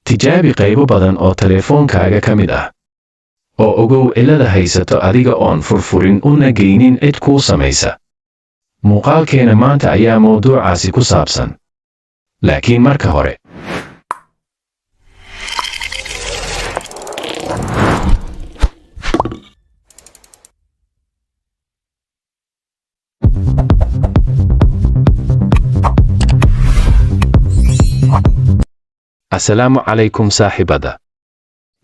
Tijaabi qaybo badan oo taleefankaaga ka mid ah. Oo ogow cilada haysato adiga oon furfurin una geynin cid kuu samaysa. Muuqaalkeena maanta ayaa mowduucaasi ku saabsan. Laakiin marka hore, Assalaamu calaykum saaxiibada.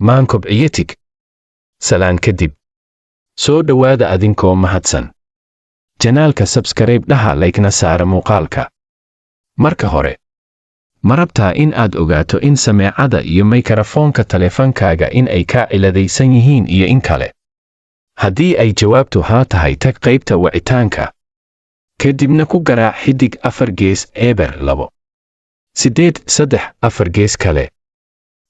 Maan kobciyatig. Salaan kadib. Soo dhowaada adinkoo mahadsan. Janaalka subscribe dhaha like-na saara muuqaalka. Marka hore, ma rabtaa in aad ogaato in sameecada iyo mikrofoonka taleefankaaga in ay ka ciladaysan yihiin iyo in kale? Haddii ay jawaabtu haa tahay, tag qaybta wicitaanka. Kadibna ku garaac xidig 4 gees eber 2 8 3 4 gees kale.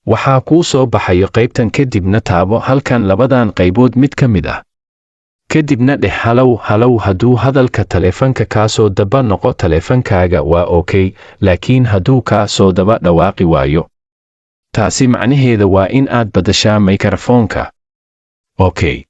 Waxaa kuu soo baxayo qaybtan, kadibna taabo halkan labadan qaybood mid ka mid ah. Kadibna dheh halow hadduu hadalka taleefanka kaa soo daba noqo taleefankaaga waa okay, laakiin hadduu kaa soo daba dhawaaqi waayo, taasi macnaheeda waa in aad badashaa mikrofoonka. Okay.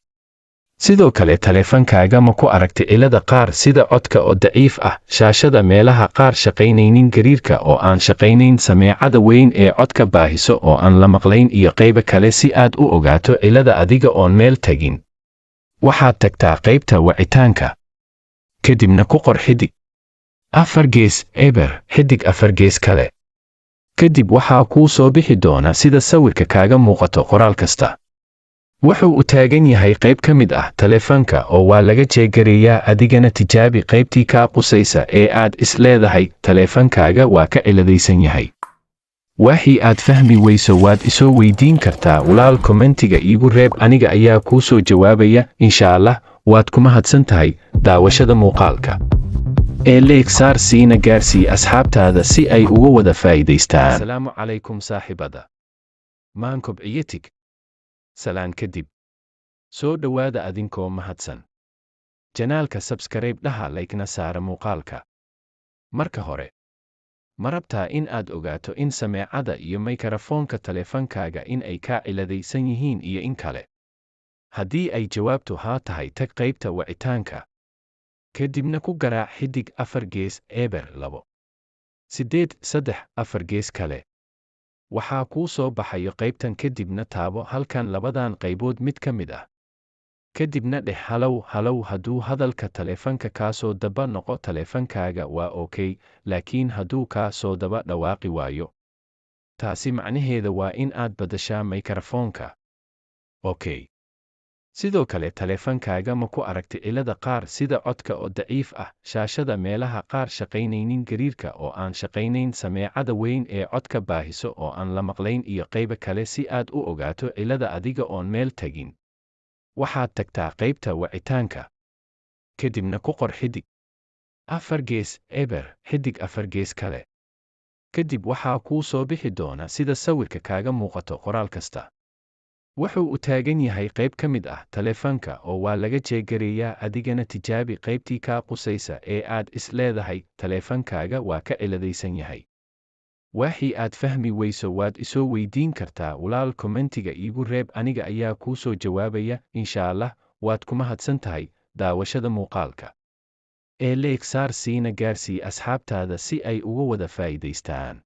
Sidoo kale taleefankaaga ma ku aragtay cilada qaar sida codka oo daciif ah, shaashada meelaha qaar shaqaynaynin, gariirka oo aan shaqaynayn, sameecada weyn ee codka baahiso oo aan la maqlayn iyo qaybo kale? Si aad u ogaato cilada adiga oon meel tagin, waxaad tagtaa qaybta wicitaanka. Kadibna ku qor xidig 4 gees eber xidig 4 gees kale. Kadib waxaa kuu soo bixi doona sida sawirka kaaga muuqato qoraal kasta. Wuxuu u taagan yahay qayb ka mid ah taleefanka oo waa laga jeegareeyaa. Adigana tijaabi qaybtii kaa qusaysa ee aad is leedahay taleefankaaga waa ka ciladaysan yahay. Waxii aad fahmi weyso waad isoo weydiin kartaa walaal, kommentiga iigu reeb, aniga ayaa kuu soo jawaabaya insha Allah. Waad ku mahadsan tahay daawashada muuqaalka. Like saar siina gaarsii asxaabtaada si ay uga wada faa'iidaystaan. Assalaamu calaykum saaxiibada. Maan kobciyatig. Salaan kadib. Soo dhowaada adinkoo mahadsan. Janaalka subscribe dhaha like-na saara muuqaalka. Marka hore, ma rabtaa in aad ogaato in sameecada iyo mikrofoonka taleefankaaga in ay ka ciladaysan yihiin iyo in kale? Haddii ay jawaabtu haa tahay, tag qaybta wicitaanka. Kadibna ku garaac xidig 4 gees eber 2 8 3 4 gees kale. Waxaa kuu soo baxayo qaybtan, kadibna taabo halkan labadan qaybood mid ka mid ah. Kadibna dheh halow hadduu hadalka taleefanka kaa soo daba noqo taleefankaaga waa okay, laakiin hadduu kaa soo daba dhawaaqi waayo, taasi macnaheeda waa in aad badashaa mikrofoonka. Okay. Sidoo kale taleefankaaga ma ku aragtay cilada qaar sida codka oo daciif ah, shaashada meelaha qaar shaqaynaynin, gariirka oo aan shaqaynayn, sameecada weyn ee codka baahiso oo aan la maqlayn iyo qaybo kale? Si aad u ogaato cilada adiga oon meel tagin, waxaad tagtaa qaybta wicitaanka. Kadibna ku qor xidig 4 gees eber xidig 4 gees kale. Kadib waxaa kuu soo bixi doona sida sawirka kaaga muuqato qoraal kasta. Wuxuu u taagan yahay qayb ka mid ah taleefanka oo waa laga jeegareeyaa. Adigana tijaabi qaybtii kaa qusaysa ee aad is leedahay taleefankaaga waa ka ciladaysan yahay. Waxii aad fahmi weyso waad isoo weydiin kartaa walaal, kommentiga iigu reeb, aniga ayaa kuu soo jawaabaya insha Allah. Waad ku mahadsan tahay daawashada muuqaalka. Like saar siina gaarsii asxaabtaada si ay uga wada faa'iidaystaan.